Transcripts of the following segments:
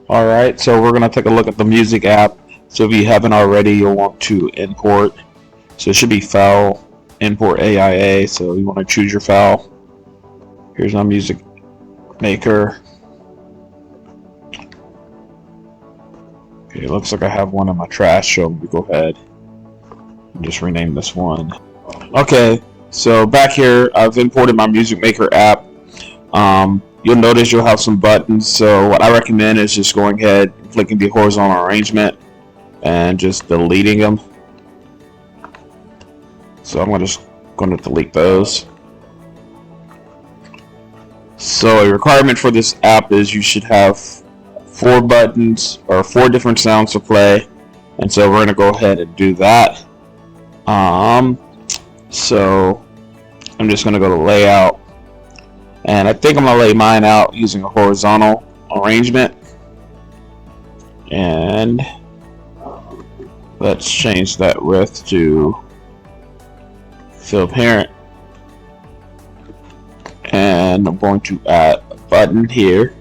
Alright, so we're going to take a look at the music app. So if you haven't already, you'll want to import. So it should be file, import AIA. So you want to choose your file. Here's my music maker. Okay, it looks like I have one in my trash, so we go ahead and just rename this one. Okay, so back here, I've imported my music maker app. You'll notice you'll have some buttons. So what I recommend is just going ahead and clicking the horizontal arrangement and just deleting them. So I'm just going to delete those. So a requirement for this app is you should have 4 buttons or 4 different sounds to play, and so we're going to go ahead and do that. So I'm just going to go to layout, and I think I'm going to lay mine out using a horizontal arrangement, and let's change that width to fill parent, and I'm going to add a button here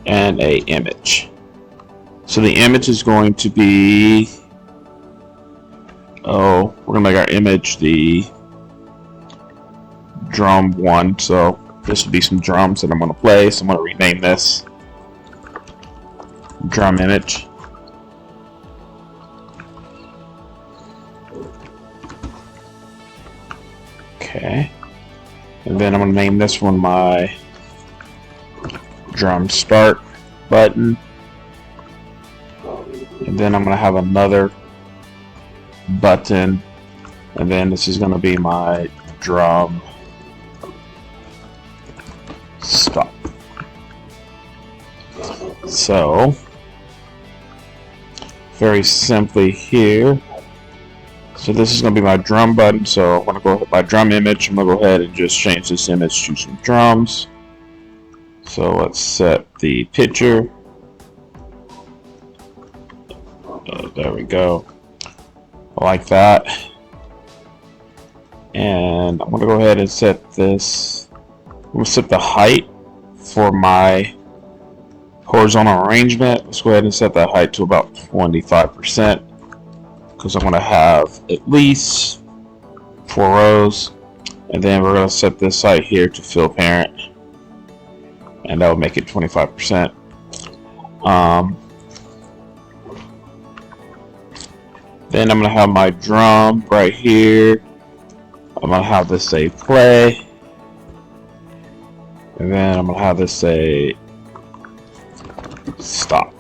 and a image. So the image is going to be, we're gonna make our image the drum one. So this will be some drums that I'm gonna play. So I'm gonna rename this drum image. Okay, and then I'm gonna name this one my drum start button, and then I'm gonna have another button, and then this is gonna be my drum stop. So very simply here, so this is going to be my drum button. So I'm going to go with my drum image. I'm going to go ahead and just change this image to some drums. So let's set the picture. There we go. Like that. And I'm going to go ahead and set this. I'm going to set the height for my horizontal arrangement. Let's go ahead and set that height to about 25%. Because I'm going to have at least 4 rows, and then we're going to set this height here to fill parent, and that will make it 25%. Then I'm going to have my drum right here. I'm going to have this say play, and then I'm going to have this say stop,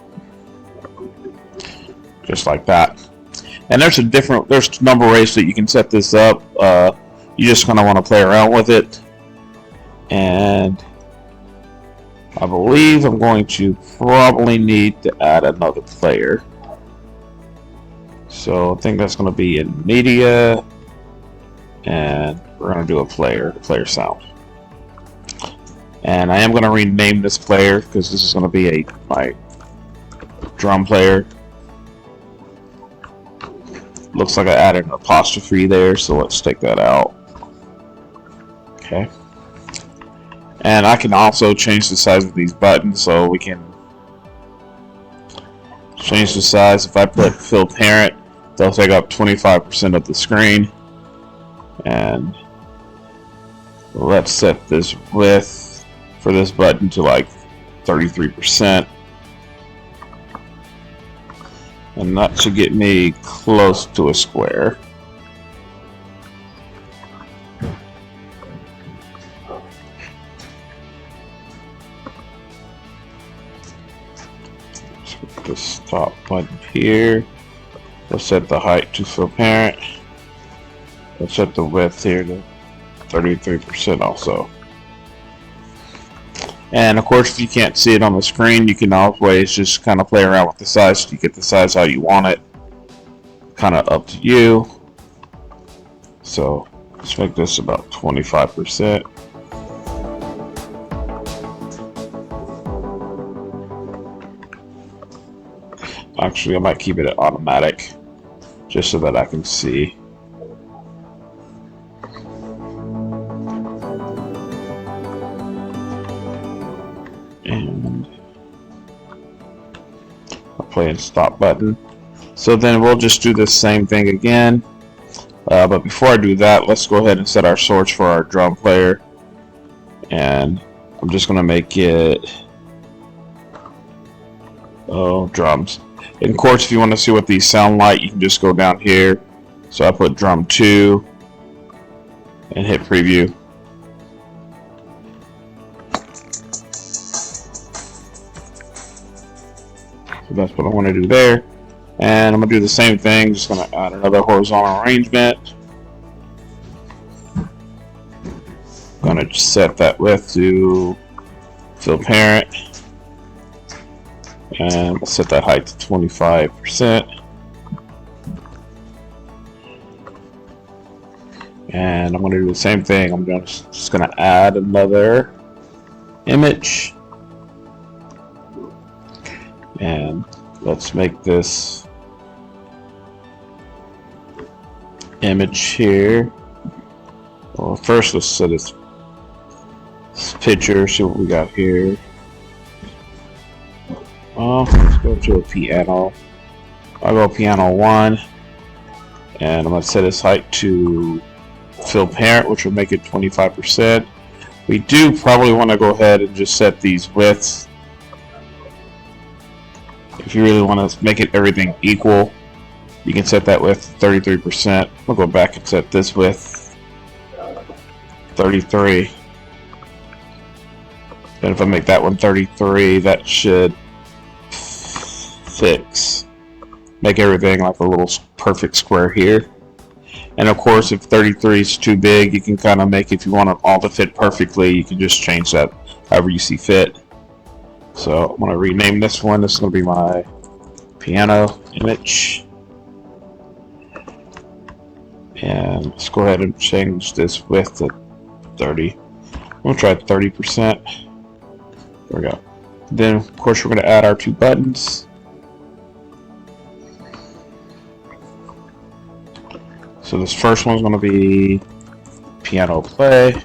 just like that. And there's a number of ways that you can set this up. You just kind of want to play around with it. And I believe I'm going to probably need to add another player. So I think that's going to be in media, and we're going to do a player sound. And I am going to rename this player because this is going to be my drum player. Looks like I added an apostrophe there, so let's take that out. Okay. And I can also change the size of these buttons, so we can change the size. If I put fill parent, they'll take up 25% of the screen. And let's set this width for this button to like 33%. And that should get me close to a square. Let's put the stop button here. Let's set the height to fill parent. Let's set the width here to 33% also. And of course, if you can't see it on the screen, you can always just kind of play around with the size so you get the size how you want it. Kind of up to you. So let's make this about 25%. Actually, I might keep it at automatic just so that I can see. And play and stop button. So then we'll just do the same thing again. But before I do that, let's go ahead and set our source for our drum player. And I'm just going to make it drums. And of course, if you want to see what these sound like, you can just go down here. So I put drum 2 and hit preview. So that's what I want to do there. And I'm going to do the same thing, just going to add another horizontal arrangement. I'm going to set that width to fill parent. And we'll set that height to 25%. And I'm going to do the same thing. I'm just going to add another image. And let's make this image here. Well, first let's set this picture, see what we got here. Well, let's go to a piano. I'll go piano 1, and I'm going to set its height to fill parent, which will make it 25%. We do probably want to go ahead and just set these widths. If you really want to make it everything equal, you can set that width to 33%. We'll go back and set this width 33. And if I make that one 33, that should make everything like a little perfect square here. And of course, if 33 is too big, you can kind of make, if you want it all to fit perfectly, you can just change that however you see fit. So I'm going to rename this one. This is going to be my piano image. And let's go ahead and change this width to 30. I'm going to try 30%. There we go. Then, of course, we're going to add our 2 buttons. So this first one's going to be piano play.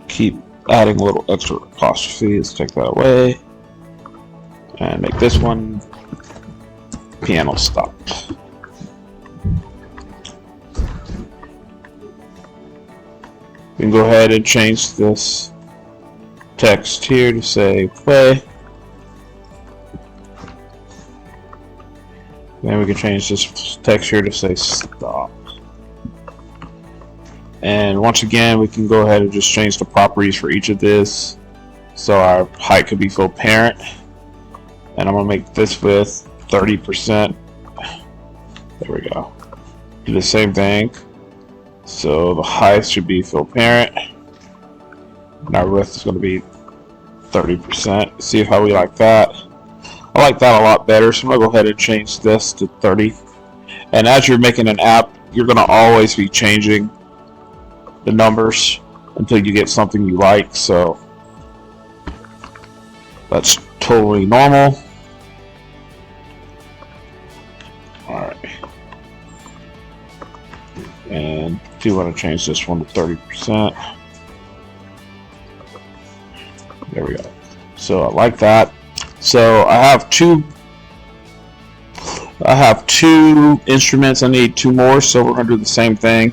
Keep adding a little extra apostrophe. Let's take that away. And make this one piano stop. We can go ahead and change this text here to say play. Then we can change this text here to say stop. And once again, we can go ahead and just change the properties for each of this. So our height could be fill parent. And I'm going to make this width 30%. There we go. Do the same thing. So the height should be fill parent. And our width is going to be 30%. See how we like that. I like that a lot better, so I'm going to go ahead and change this to 30. And as you're making an app, you're going to always be changing the numbers until you get something you like, so that's totally normal. Alright. And do you want to change this one to 30%? There we go. So I like that. So I have two instruments. I need 2 more, so we're going to do the same thing.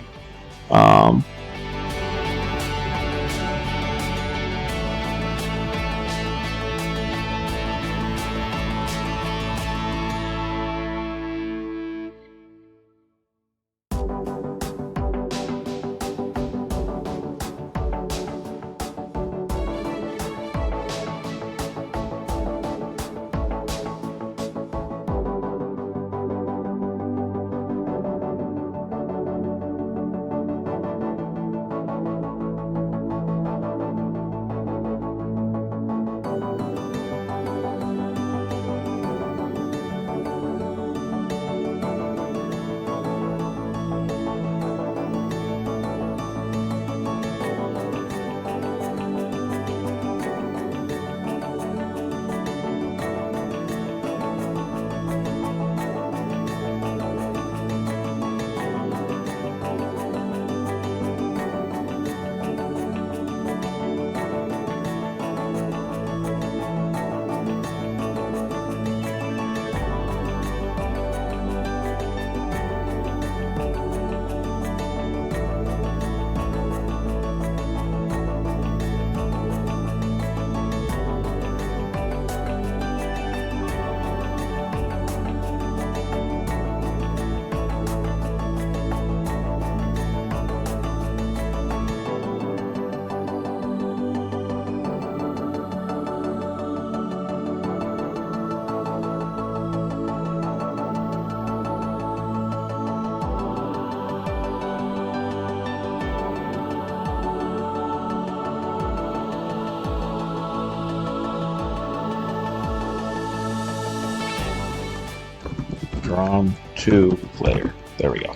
drum 2 layer. There we go.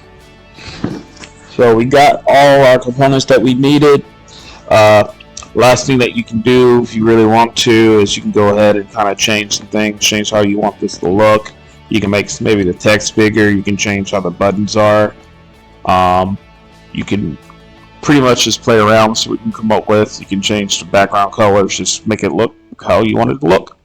So we got all our components that we needed. Last thing that you can do if you really want to is you can go ahead and kind of change some things, change how you want this to look. You can make maybe the text bigger. You can change how the buttons are. You can pretty much just play around so we can come up with. You can change the background colors, just make it look how you want it to look.